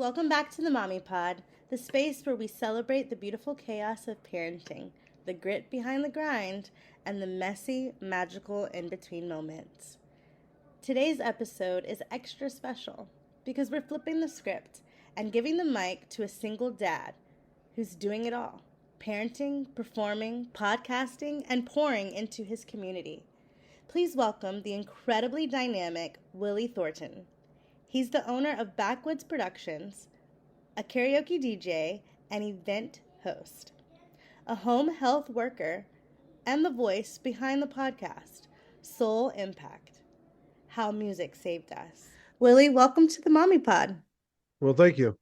welcome back to the Mommy Pod, the space where we celebrate the beautiful chaos of parenting, the grit behind the grind, and the messy, magical in between moments. Today's episode is extra special because we're flipping the script and giving the mic to a single dad who's doing it all: parenting, performing, podcasting, and pouring into his community. Please welcome the incredibly dynamic Willie Thornton. He's the owner of Backwoods Productions, a karaoke DJ and event host, a home health worker, and the voice behind the podcast, Soul Impact: How Music Saved Us. Willie, welcome to the Mommy Pod. Well, thank you.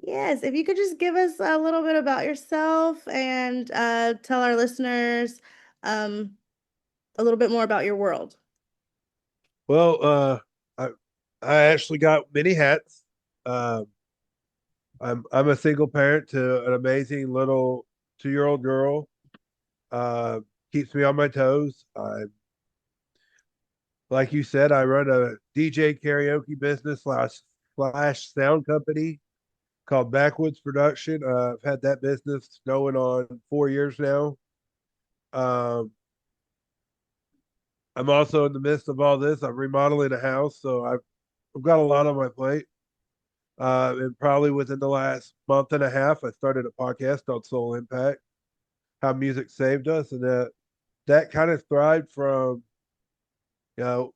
Yes, if you could just give us a little bit about yourself and tell our listeners a little bit more about your world. Well, I actually got many hats. Um, I'm a single parent to an amazing little 2-year-old girl. Uh, Keeps me on my toes. Like you said, I run a DJ karaoke business slash sound company called Backwoods Production. I've had that business going on 4 years now. Um, I'm also in the midst of all this. I'm remodeling a house, so I've got a lot on my plate. And probably within the last month and a half, I started a podcast called Soul Impact: How Music Saved Us, and that kind of thrived from,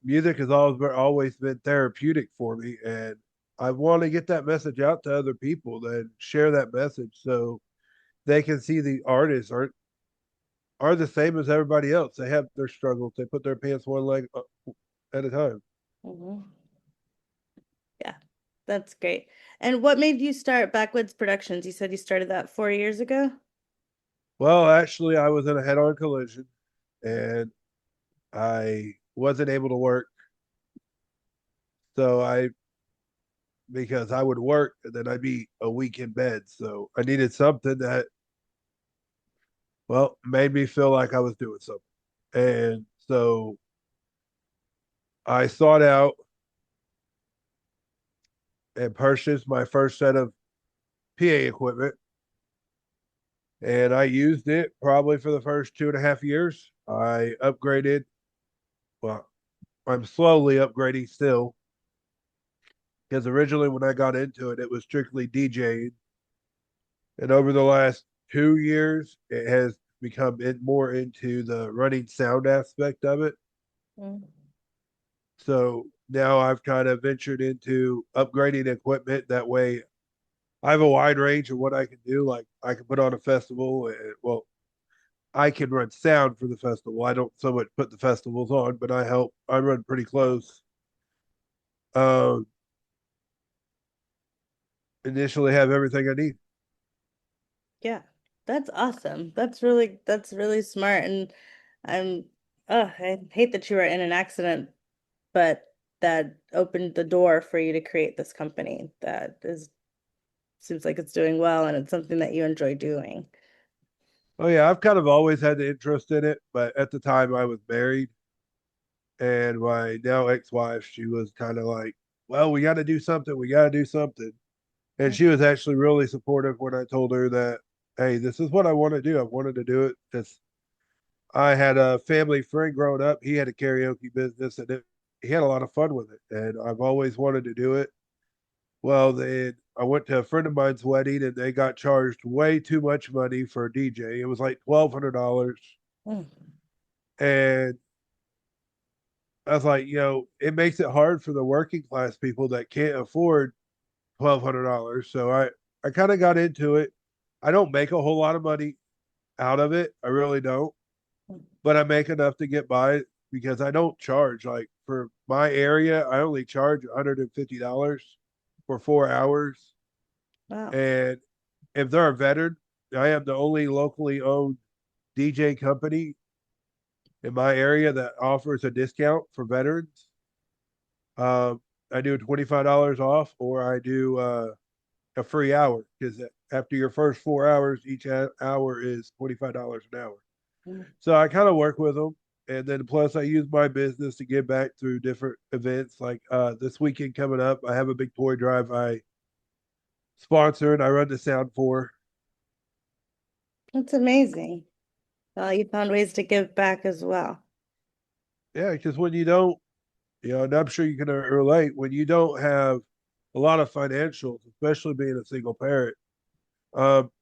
music has always been therapeutic for me, and I want to get that message out to other people, and share that message so they can see the artists are the same as everybody else. They have their struggles. They put their pants one leg at a time. Mm-hmm. Yeah, that's great. And what made you start Backwoods Productions? You said you started that 4 years ago? Well, actually, I was in a head-on collision, and I wasn't able to work. So because I would work and then I'd be a week in bed. So I needed something that, well, made me feel like I was doing something. And so I sought out and purchased my first set of PA equipment. And I used it probably for the first 2.5 years. I upgraded. Well, I'm slowly upgrading still, because originally when I got into it, it was strictly DJing. And over the last 2 years, it has become more into the running sound aspect of it. Mm. So now I've kind of ventured into upgrading equipment. That way, I have a wide range of what I can do. Like, I can put on a festival, and, well, I can run sound for the festival. I don't so much put the festivals on, but I help. I run pretty close. Um, Initially, have everything I need. Yeah, that's awesome. That's really smart. And I'm, I hate that you were in an accident, but that opened the door for you to create this company that is seems like it's doing well and it's something that you enjoy doing. Oh yeah, I've kind of always had the interest in it, but at the time I was married, and my now ex-wife, she was kind of like, "Well, we got to do something. We got to do something." And Mm. she was actually really supportive when I told her that, "Hey, this is what I want to do. I wanted to do it because I had a family friend growing up. He had a karaoke business, and he had a lot of fun with it, and I've always wanted to do it." Well, then I went to a friend of mine's wedding, and they got charged way too much money for a DJ. It was like $1,200, Mm. and I was like, it makes it hard for the working class people that can't afford $1,200. So I kind of got into it. I don't make a whole lot of money out of it. I really don't, but I make enough to get by, because I don't charge. Like, for my area, I only charge $150 for 4 hours. Wow. And if they're a veteran, I am the only locally owned DJ company in my area that offers a discount for veterans. I do $25 off, or I do a free hour, because after your first 4 hours, each hour is $25 an hour. Mm. So I kind of work with them. And then plus I use my business to give back through different events. Like, this weekend coming up, I have a big toy drive. I sponsor and I run the sound for. That's amazing. Well, you found ways to give back as well. Yeah, because when you don't, and I'm sure you can relate, when you don't have a lot of financials, especially being a single parent,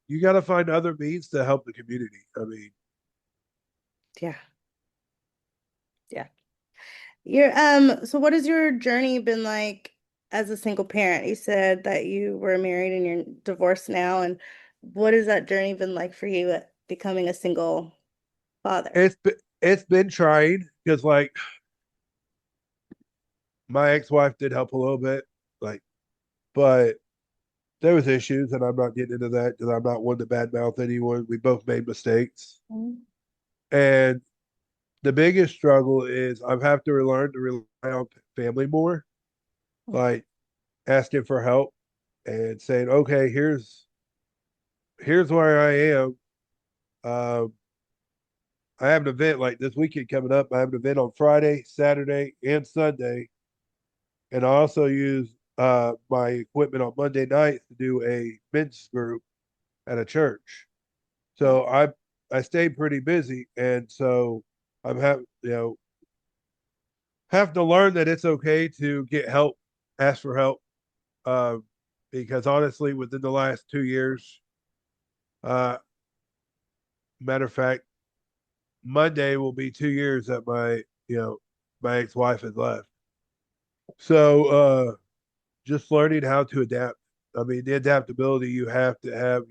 you got to find other means to help the community. I mean, Yeah. Yeah. So what has your journey been like as a single parent? You said that you were married and you're divorced now, and what has that journey been like for you at becoming a single father? it's been trying because like my ex-wife did help a little bit, like, but there was issues, and I'm not getting into that because I'm not one to badmouth anyone. We both made mistakes, Mhm. and the biggest struggle is I've have to learn to rely on family more, like asking for help and saying, okay, here's where I am. Um, I have an event like this weekend coming up. I have an event on Friday, Saturday, and Sunday, and I also use my equipment on Monday nights to do a men's group at a church. Wow. So I stay pretty busy, and so I'm have to learn that it's okay to get help, ask for help, um, because honestly, within the last 2 years, uh, matter of fact, Monday will be 2 years that my ex-wife has left. So just learning how to adapt. I mean, the adaptability you have to have,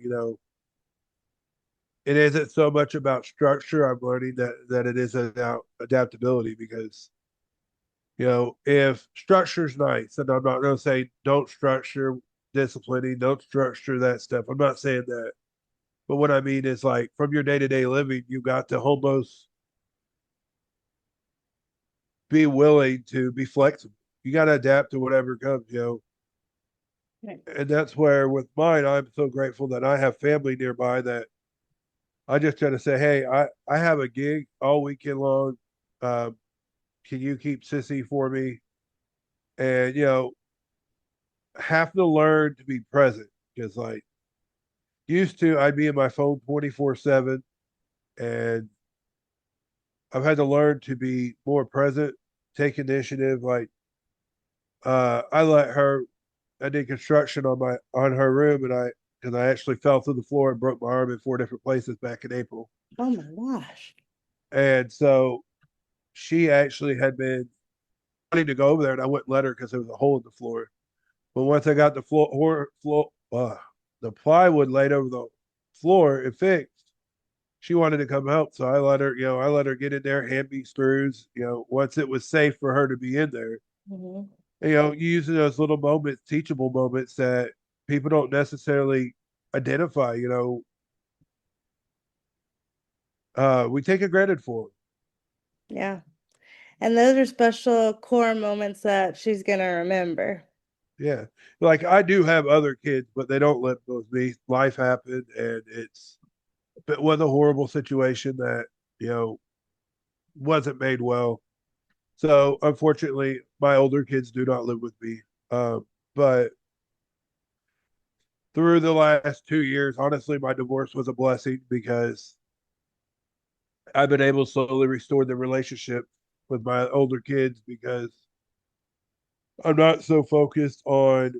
it isn't so much about structure. I'm learning that it is about adaptability because if structure's nice, and I'm not going to say don't structure disciplining, don't structure that stuff. I'm not saying that. But what I mean is like from your day to day living, you got to almost be willing to be flexible. You got to adapt to whatever comes. Right. And that's where with mine, I'm so grateful that I have family nearby that I just try to say, hey, I have a gig all weekend long. Um, can you keep Sissy for me? And have to learn to be present because like used to I'd be in my phone 24/7, and I've had to learn to be more present, take initiative. Like I let her I did construction on her room, and I actually fell through the floor and broke my arm in 4 different places back in April. Oh my gosh. And so she actually had been wanting to go over there, and I wouldn't let her because there was a hole in the floor. But once I got the plywood laid over the floor and fixed, she wanted to come help. So I let her get in there, hand me screws, once it was safe for her to be in there. Hmm. Using those little moments, teachable moments that people don't necessarily identify, we take it granted for them. Yeah. And those are special core moments that she's gonna remember. Yeah. Like I do have other kids, but they don't live with me. Life happened, and it was a horrible situation that, you know, wasn't made well. So unfortunately, my older kids do not live with me. But through the last 2 years, honestly, my divorce was a blessing because I've been able to slowly restore the relationship with my older kids because I'm not so focused on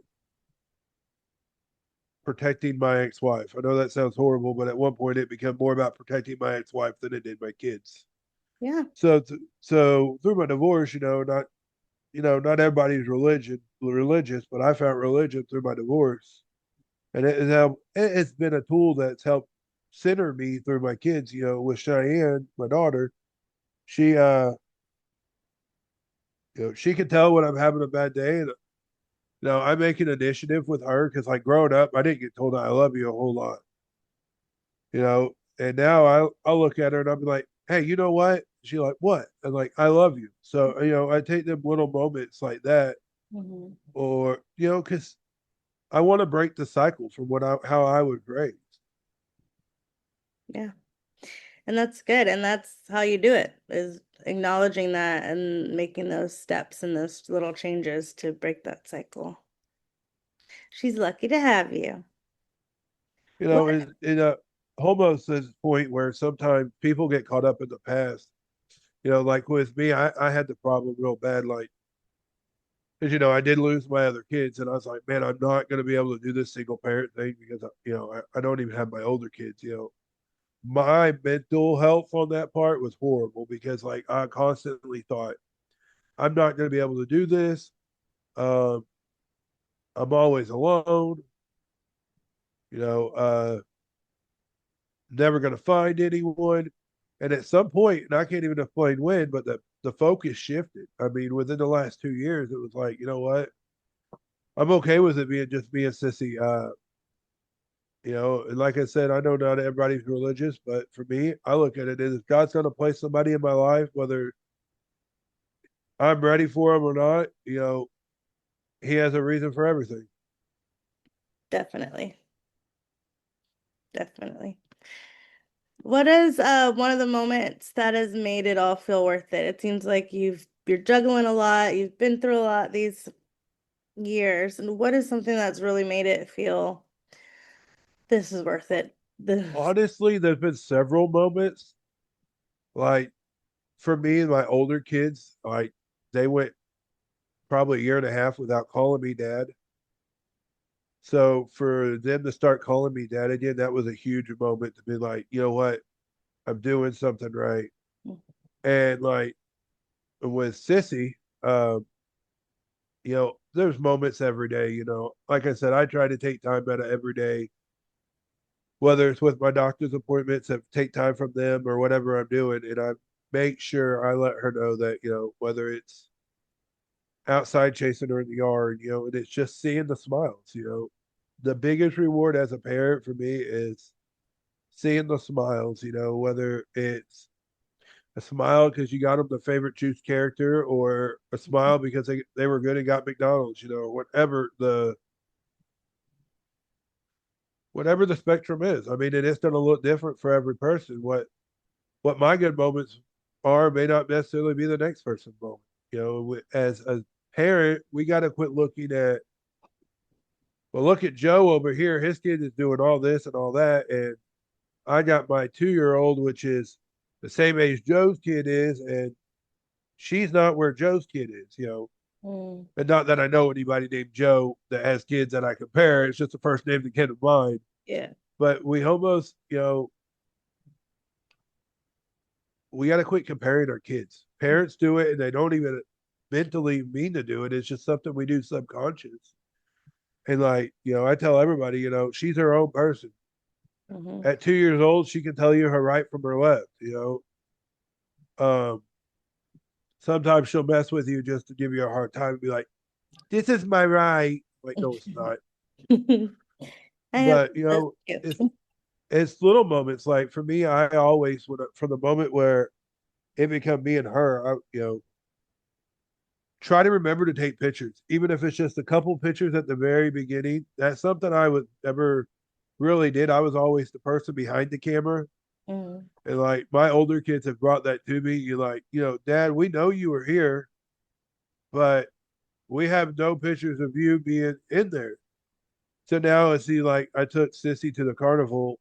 protecting my ex-wife. I know that sounds horrible, but at one point it became more about protecting my ex-wife than it did my kids. Yeah. So through my divorce, not everybody's religious, but I found religion through my divorce, and it's been a tool that's helped center me through my kids. With Cheyenne, my daughter, she she can tell when I'm having a bad day, and I make an initiative with her because like growing up, I didn't get told I love you a whole lot, and now I'll look at her and I'll be like, hey, you know what? She like what? And like I love you. So I take them little moments like that, Hmm. or because I want to break the cycle from how I was raised. Yeah. And that's good. And that's how you do it, is acknowledging that and making those steps and those little changes to break that cycle. She's lucky to have you. You What? know, in a almost this point where sometimes people get caught up in the past. You know, like with me, I had the problem real bad, like because I did lose my other kids, and I was like, man, I'm not going to be able to do this single parent thing because I don't even have my older kids. My mental health on that part was horrible because like I constantly thought I'm not going to be able to do this. Um, I'm always alone. You know, never going to find anyone. And at some point, and I can't even explain when, but the focus shifted. I mean, within the last 2 years, it was like, you know what? I'm okay with it being just being sissy. And like I said, I know not everybody's religious, but for me, I look at it as if God's going to place somebody in my life, whether I'm ready for him or not, he has a reason for everything. Definitely. Definitely. What is one of the moments that has made it all feel worth it? It seems like you're juggling a lot, you've been through a lot these years, and what is something that's really made it feel this is worth it? This. Honestly, there's been several moments. Like for me and my older kids, like they went probably a year and a half without calling me dad. So for them to start calling me dad again, that was a huge moment to be like, you know what, I'm doing something right. And like with Sissy, um, there's moments every day, like I said, I try to take time out of every day, whether it's with my doctor's appointments, I take time from them or whatever I'm doing. And I make sure I let her know that, whether it's outside chasing her in the yard, and it's just seeing the smiles, the biggest reward as a parent for me is seeing the smiles, whether it's a smile because you got them the favorite juice character or a smile because they were good and got McDonald's, whatever the spectrum is. I mean, it is going to look different for every person. What my good moments are may not necessarily be the next person's moment. As a parent, we got to quit looking at, well, look at Joe over here. His kid is doing all this and all that. And I got my 2-year old, which is the same age Joe's kid is. And she's not where Joe's kid is, Mm, And not that I know anybody named Joe that has kids that I compare. It's just the first name that came to mind. yeah. But we almost, we got to quit comparing our kids. Parents do it and they don't even mentally mean to do it. It's just something we do subconscious. And like, I tell everybody, she's her own person. Hmm. At 2 years old, she can tell you her right from her left, Um, sometimes she'll mess with you just to give you a hard time and be like, this is my right. Like, no, it's not. I have But, those it's too. it's little moments. Like for me, I always from the moment where it become me and her, try to remember to take pictures, even if it's just a couple pictures at the very beginning. That's something I would never really did. I was always the person behind the camera. Mm, And like my older kids have brought that to me. You're like, Dad, we know you were here, but we have no pictures of you being in there. So now I see like I took Sissy to the carnival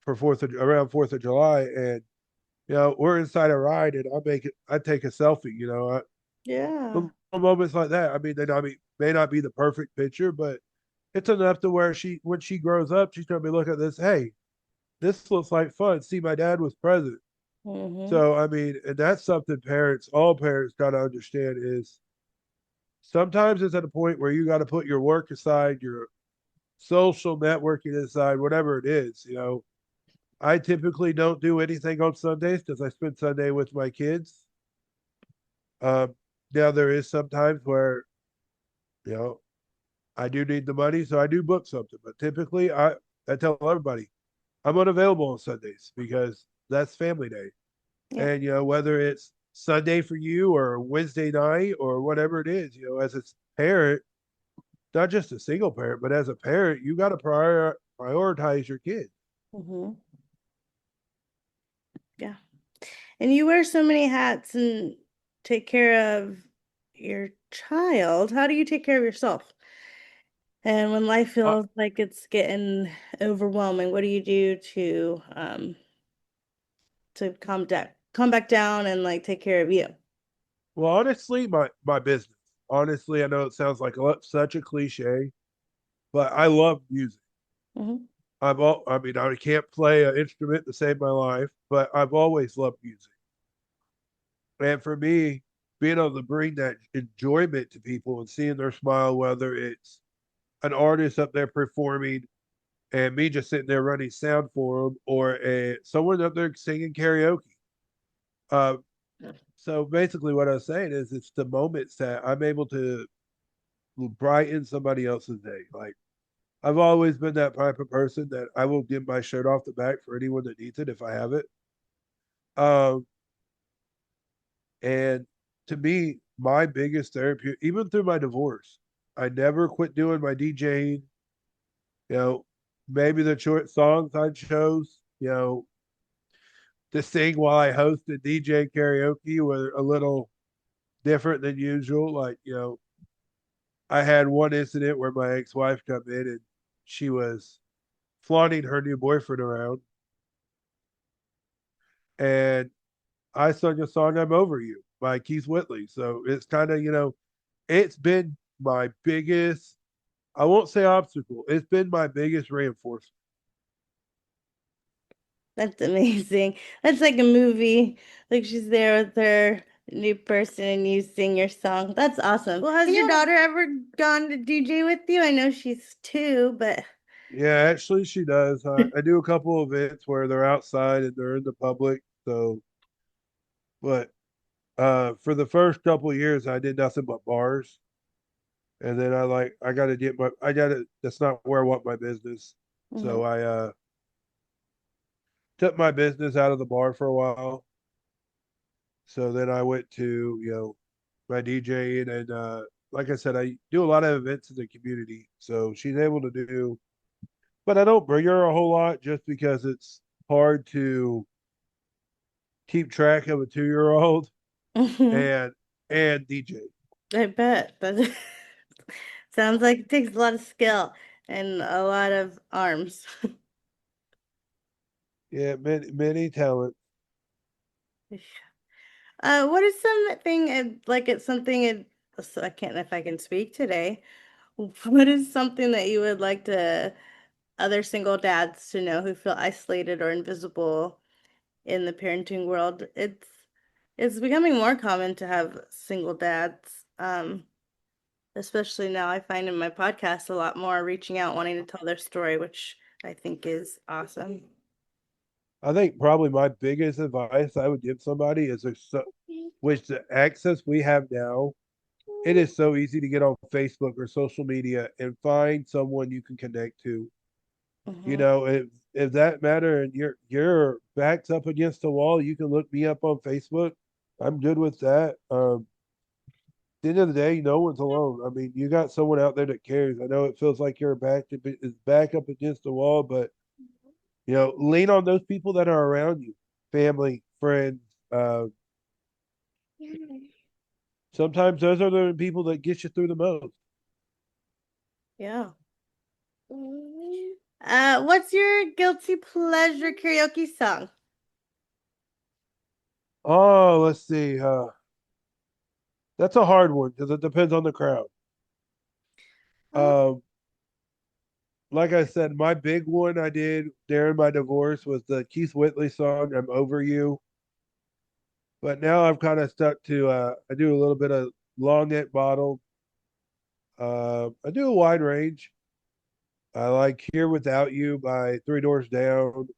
for around 4th of July, and we're inside a ride, and I take a selfie. yeah. Little moments like that. I mean, may not be the perfect picture, but it's enough to where when she grows up, she's gonna be looking at this. Hey, this looks like fun. See, my dad was present. Hmm. So I mean, and that's something all parents got to understand is sometimes it's at a point where you got to put your work aside, your social networking aside, whatever it is. I typically don't do anything on Sundays because I spend Sunday with my kids. Um, now there is sometimes where you know I do need the money, so I do book something. But typically, I tell everybody I'm unavailable on Sundays because that's family day. Yeah. And whether it's Sunday for you or Wednesday night or whatever it is, as a parent, not just a single parent, but as a parent, you got to prioritize your kids. Hmm. Yeah. And you wear so many hats and take care of your child. How do you take care of yourself? And when life Uh, feels like it's getting overwhelming, what do you do to calm back down and like take care of you? well, honestly, my business. Honestly, I know it sounds like such a cliche, but I love music. Hmm. I mean, I can't play an instrument to save my life, but I've always loved music. And for me, being able to bring that enjoyment to people and seeing their smile, whether it's an artist up there performing and me just sitting there running sound for them, or someone up there singing karaoke. Uh, so basically, what I was saying is, it's the moments that I'm able to brighten somebody else's day. Like, I've always been that type of person that I will give my shirt off the back for anyone that needs it if I have it. Um, and to me, my biggest therapy, even through my divorce, I never quit doing my DJing. You know, maybe the short songs I chose, to sing while I hosted DJ karaoke were a little different than usual. Like, I had one incident where my ex-wife come in and she was flaunting her new boyfriend around, and I sung a song "I'm Over You" by Keith Whitley. So it's kind of, it's been my biggest, I won't say obstacle, it's been my biggest reinforcement. That's amazing. That's like a movie. Like she's there with her new person and you sing your song. That's awesome. Well, has your daughter ever gone to DJ with you? I know she's two, but Yeah, actually, she does. I do a couple of events where they're outside and they're in the public. So, but for the first couple of years, I did nothing but bars. And then I got to get I got to, that's not where I want my business. Mhm. So I took my business out of the bar for a while. So then I went to, my DJing, and like I said, I do a lot of events in the community. So she's able to do, but I don't bring her a whole lot just because it's hard to keep track of a 2 year old Mhm. and and DJ. I bet. That sounds like it takes a lot of skill and a lot of arms. Yeah, many talent. What is something like it's something so I can't if I can speak today. What is something that you would like to other single dads to know who feel isolated or invisible in the parenting world? It's becoming more common to have single dads. Especially now I find in my podcast a lot more reaching out wanting to tell their story, which I think is awesome. I think probably my biggest advice I would give somebody is which the access we have now, it is so easy to get on Facebook or social media and find someone you can connect to. You Hmm. know, if that matter and you're backed up against the wall, you can look me up on Facebook. I'm good with that. At the end of the day, no one's alone. I mean, you got someone out there that cares. I know it feels like you're back up against the wall, but lean on those people that are around you, family, friends. Uh, Sometimes those are the people that get you through the most. Yeah. What's your guilty pleasure karaoke song? Oh, let's see. That's a hard one because it depends on the crowd. Uh, Um, like I said, my big one I did during my divorce was the Keith Whitley song "I'm Over You." But now I've kind of stuck to I do a little bit of long neck bottle. I do a wide range. I like "Here Without You" by Three Doors Down.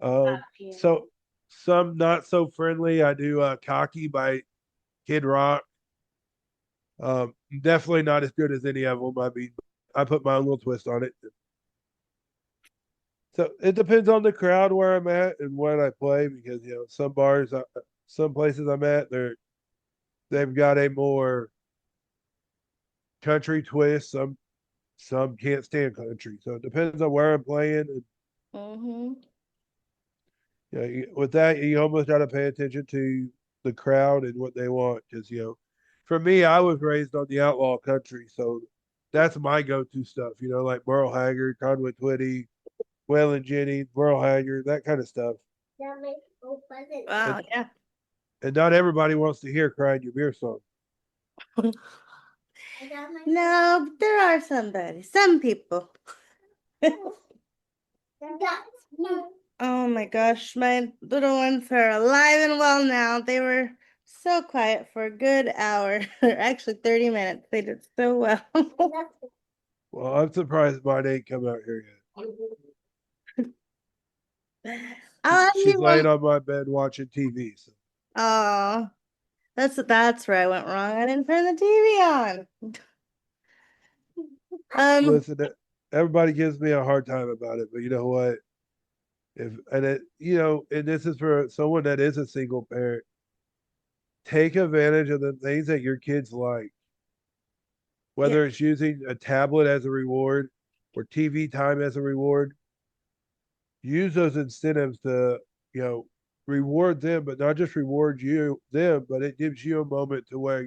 So some not so friendly. I do "Cocky" by Kid Rock. Definitely not as good as any of them. I mean, I put my own little twist on it. So it depends on the crowd where I'm at and when I play because some bars, some places I'm at, they've got a more country twist. Some can't stand country, so it depends on where I'm playing. And mm-hmm. with that, you almost got to pay attention to the crowd and what they want because for me, I was raised on the outlaw country, so that's my go-to stuff. Like Merle Haggard, Conway Twitty, Waylon Jennings, Merle Haggard, that kind of stuff. Wow, And yeah. and not everybody wants to hear "Crying Your Beer" song. No, but there are some people. Oh my gosh, my little ones are alive and well now. They were so quiet for a good hour, or actually 30 minutes. They did so well. Well, I'm surprised mine ain't come out here yet. I'll She's leave laying them. on my bed watching TV. So Oh, that's where I went wrong. I didn't turn the TV on. Um, listen, everybody gives me a hard time about it, but you know what? If and it, and this is for someone that is a single parent. Take advantage of the things that your kids like, yeah, whether it's using a tablet as a reward or TV time as a reward. Use those incentives to, you know, reward them, but not just reward them, but it gives you a moment to where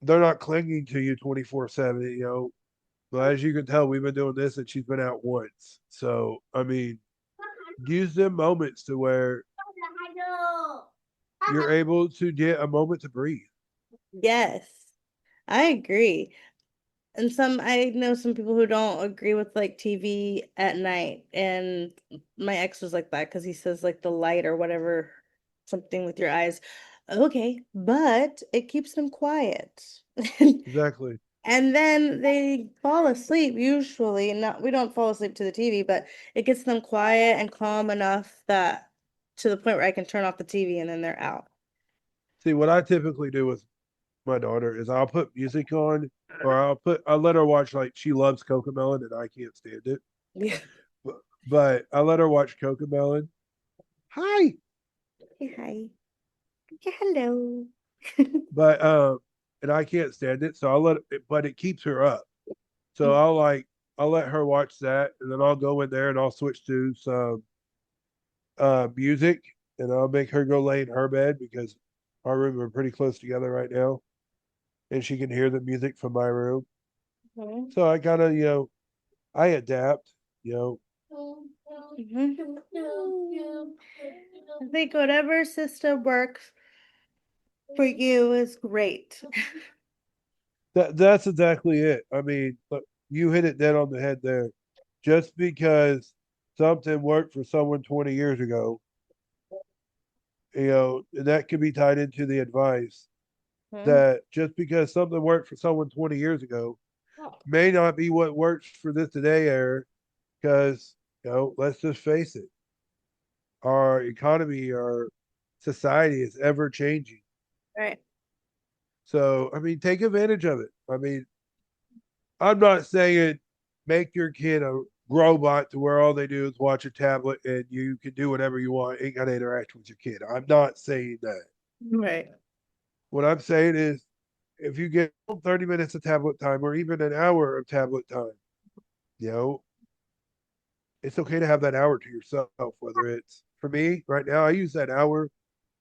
they're not clinging to you 24/7. But as you can tell, we've been doing this and she's been out once. So, I mean, use them moments to where you're able to get a moment to breathe. yes, I agree. And I know some people who don't agree with like TV at night. And my ex was like that because he says like the light or whatever, something with your eyes. Okay, but it keeps them quiet. Exactly. And then they fall asleep usually. Not we don't fall asleep to the TV, but it gets them quiet and calm enough that to the point where I can turn off the TV and then they're out. See, what I typically do with my daughter is I'll put music on or I'll let her watch, like, she loves Cocomelon and I can't stand it. Yeah. But I let her watch Cocomelon. Hi. Hey, hi. Yeah, hello. But and I can't stand it, so but it keeps her up. So Mm, I'll let her watch that, and then I'll go in there and I'll switch to some music, and I'll make her go lay in her bed because our rooms are pretty close together right now, and she can hear the music from my room. mhm. So I kind of, I adapt, you know. Mhm. I think whatever system works for you is great. That's exactly it. I mean, look, you hit it dead on the head there. Just because something worked for someone 20 years ago, and that could be tied into the advice Mhm. that just because something worked for someone 20 years ago may not be what works for this today era. Because, let's just face it, our economy, our society is ever changing. Right. So, I mean, take advantage of it. I mean, I'm not saying make your kid a robot to where all they do is watch a tablet and you can do whatever you want, ain't got to interact with your kid. I'm not saying that. Right. What I'm saying is if you get 30 minutes of tablet time or even an hour of tablet time, you know, it's okay to have that hour to yourself, whether it's for me right now, I use that hour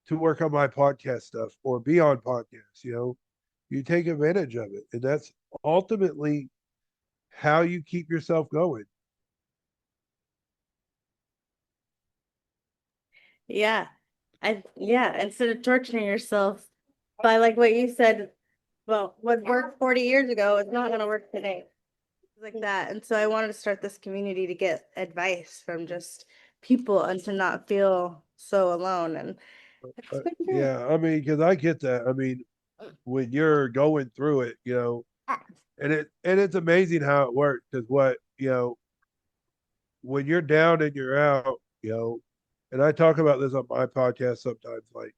to work on my podcast stuff or be on podcasts, you take advantage of it. And that's ultimately how you keep yourself going. Yeah. Yeah, instead of torturing yourself by like what you said, well, what worked 40 years ago is not going to work today. Like that. And so I wanted to start this community to get advice from just people and to not feel so alone. And it's been great. Yeah, I mean, because I get that. I mean, when you're going through it, and it's amazing how it works. Because when you're down and you're out, and I talk about this on my podcast sometimes, like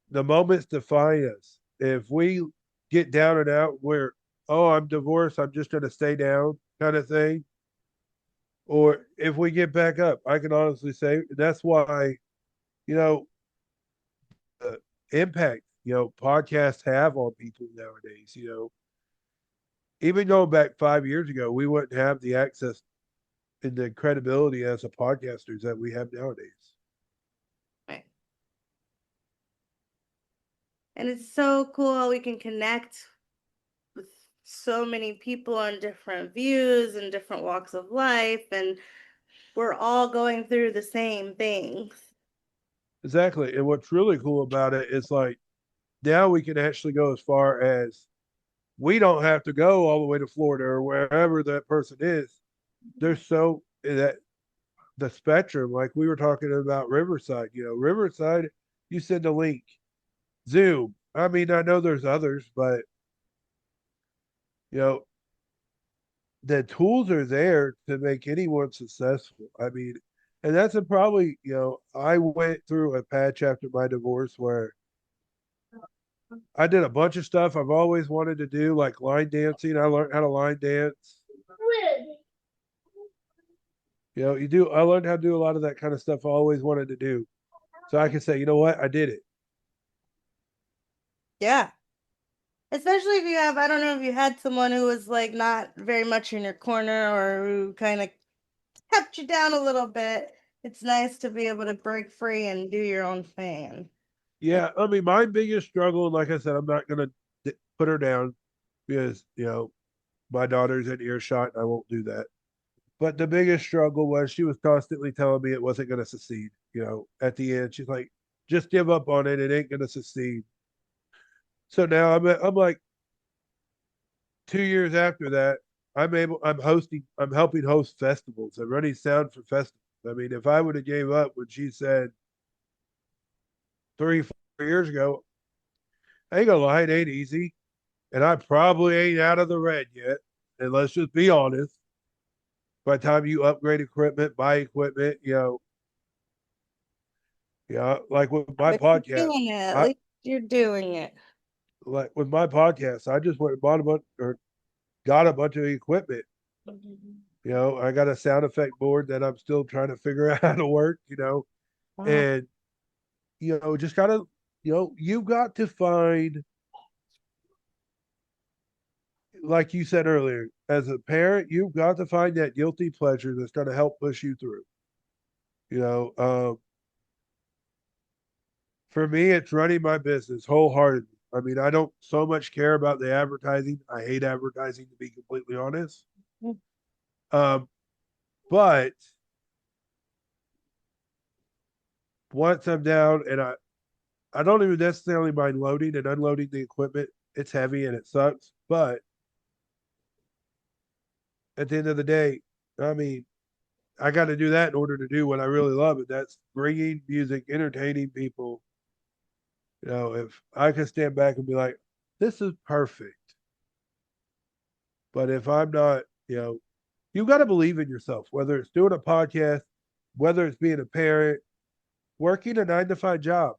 the moments define us. If we get down and out, where, oh, I'm divorced, I'm just going to stay down, kind of thing, or if we get back up, I can honestly say that's why, you know, the impact, podcasts have on people nowadays. Even going back 5 years ago, we wouldn't have the access and the credibility as a podcasters that we have nowadays. Right. And it's so cool how we can connect with so many people on different views and different walks of life, and we're all going through the same things. Exactly. And what's really cool about it is like now we can actually go as far as we don't have to go all the way to Florida or wherever that person is. There's so that the spectrum, like we were talking about Riverside, Riverside, you send a link, Zoom. I mean, I know there's others, but you know, the tools are there to make anyone successful. I mean, and that's probably, I went through a patch after my divorce where I did a bunch of stuff I've always wanted to do, like line dancing. I learned how to line dance. I learned how to do a lot of that kind of stuff I always wanted to do. So I can say, you know what? I did it. Yeah. Especially if you have, I don't know if you had someone who was like not very much in your corner or who kind of kept you down a little bit. It's nice to be able to break free and do your own thing. Yeah. I mean, my biggest struggle, and like I said, I'm not going to put her down because, my daughter's in earshot and I won't do that. But the biggest struggle was she was constantly telling me it wasn't going to succeed. At the end, she's like, just give up on it. It ain't going to succeed. So now I'm like 2 years after that, I'm helping host festivals. I'm running sound for festivals. I mean, if I would have gave up when she said 3, 4 years ago, I ain't gonna lie, it ain't easy. And I probably ain't out of the red yet. And let's just be honest. By the time you upgrade equipment, buy equipment, like with my But you're podcast, doing it. At I least you're doing it. like with my podcast, I just went and bought a bunch or got a bunch of equipment. I got a sound effect board that I'm still trying to figure out how to work, Wow. and just gotta, you've got to find, like you said earlier, as a parent, you've got to find that guilty pleasure that's gonna help push you through. You know, um, for me, it's running my business wholeheartedly. I mean, I don't so much care about the advertising. I hate advertising, to be completely honest. Um, but once I'm down and I don't even necessarily mind loading and unloading the equipment. It's heavy and it sucks. But at the end of the day, I mean, I got to do that in order to do what I really love. And that's bringing music, entertaining people. If I could stand back and be like, this is perfect. But if I'm not, you got to believe in yourself, whether it's doing a podcast, whether it's being a parent, working a 9 to 5 job,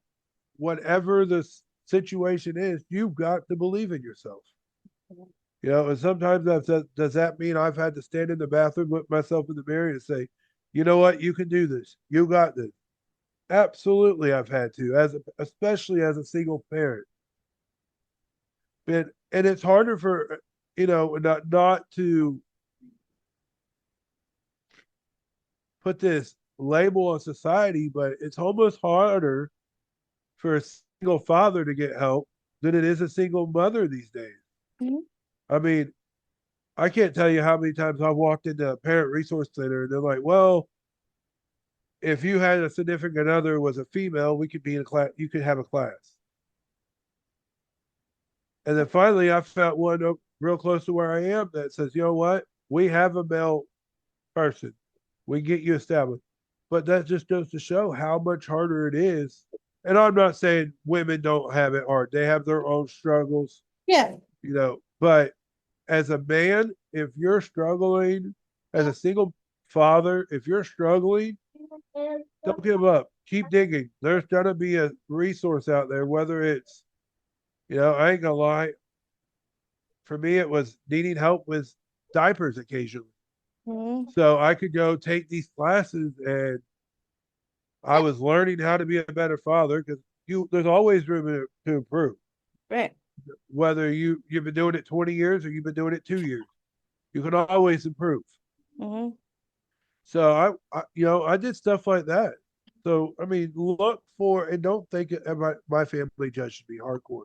whatever the situation is, you've got to believe in yourself. And sometimes I've said, does that mean I've had to stand in the bathroom, look myself in the mirror, and say, you know what, you can do this, you got this. Absolutely, I've had to, especially as a single parent. And it's harder for not to put this label on society, but it's almost harder for a single father to get help than it is a single mother these days. Mhm. I mean, I can't tell you how many times I've walked into a parent resource center and they're like, well, if you had a significant other was a female, we could be in a class, you could have a class. And then finally I found one real close to where I am that says, you know what? We have a male person. We get you established. But that just goes to show how much harder it is. And I'm not saying women don't have it hard. They have their own struggles, Yeah. but as a man, if you're struggling, as a single father, if you're struggling, don't give up. Keep digging. There's gonna be a resource out there, whether it's, I ain't gonna lie. For me, it was needing help with diapers occasionally. Mhm. So I could go take these classes and I was learning how to be a better father because there's always room to improve. Right. Whether you've been doing it 20 years or you've been doing it 2 years, you can always improve. Hmm. So I did stuff like that. So I mean, look for and don't think my family judged me hardcore.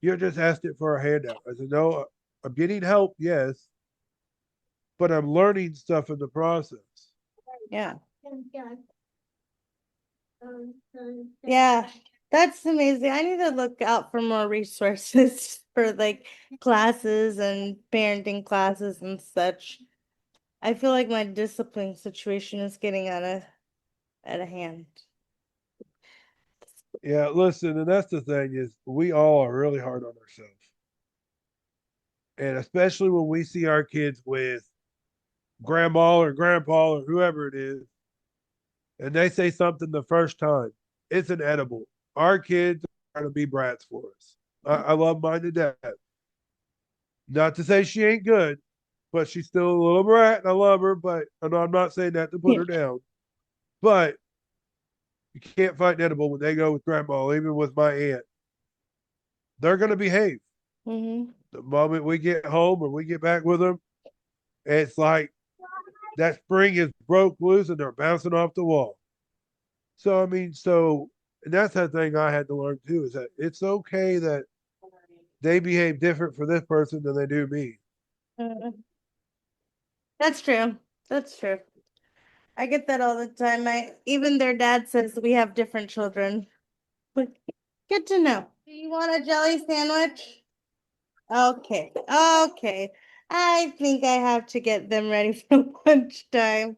You just asked it for a handout. I said, no, I'm getting help, yes, but I'm learning stuff in the process. Yeah. Yeah, that's amazing. I need to look out for more resources for like classes and parenting classes and such. I feel like my discipline situation is getting out of hand. Yeah, listen, and that's the thing is we all are really hard on ourselves. And especially when we see our kids with grandma or grandpa or whoever it is, and they say something the first time, it's inedible. Our kids are going to be brats for us. I love mine to death. Not to say she ain't good, but she's still a little brat, and I love her. But and I'm not saying that to put Yeah. her down. But you can't fight edible when they go with grandma, even with my aunt. They're going to behave. Hmm. The moment we get home or we get back with them, it's like that spring is broke loose and they're bouncing off the wall. So I mean, and that's the thing I had to learn too is that it's okay that they behave different for this person than they do me. That's true. That's true. I get that all the time. My even their dad says we have different children. But good to know. Do you want a jelly sandwich? Okay. Okay. I think I have to get them ready for lunchtime.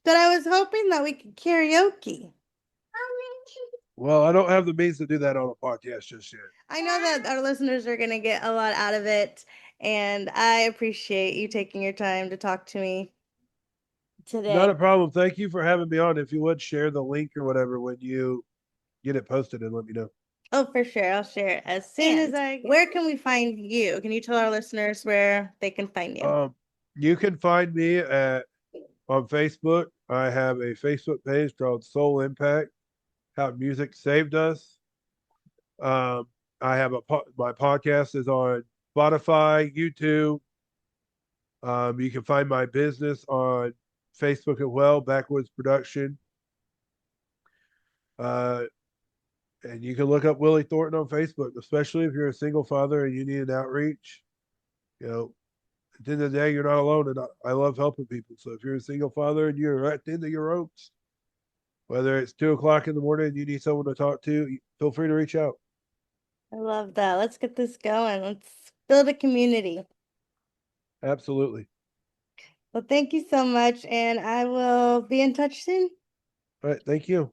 But I was hoping that we could karaoke. Well, I don't have the means to do that on a podcast just yet. I know that our listeners are going to get a lot out of it, and I appreciate you taking your time to talk to me Not today. a problem. Thank you for having me on. If you would share the link or whatever when you get it posted and let me know. Oh, for sure. I'll share it as soon as I. Where can we find you? Can you tell our listeners where they can find you? You can find me at on Facebook. I have a Facebook page called Soul Impact, How Music Saved Us. Um, I have my podcast is on Spotify, YouTube. You can find my business on Facebook as well, Backwoods Production. Uh, and you can look up Willie Thornton on Facebook, especially if you're a single father and you need an outreach. You know, at the end of the day, you're not alone, and I love helping people. So if you're a single father and you're at the end of your ropes, whether it's 2 o'clock in the morning and you need someone to talk to, feel free to reach out. I love that. Let's get this going. Let's build a community. Absolutely. Well, thank you so much, and I will be in touch soon. All right. Thank you.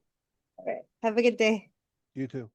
All right. Have a good day. You too.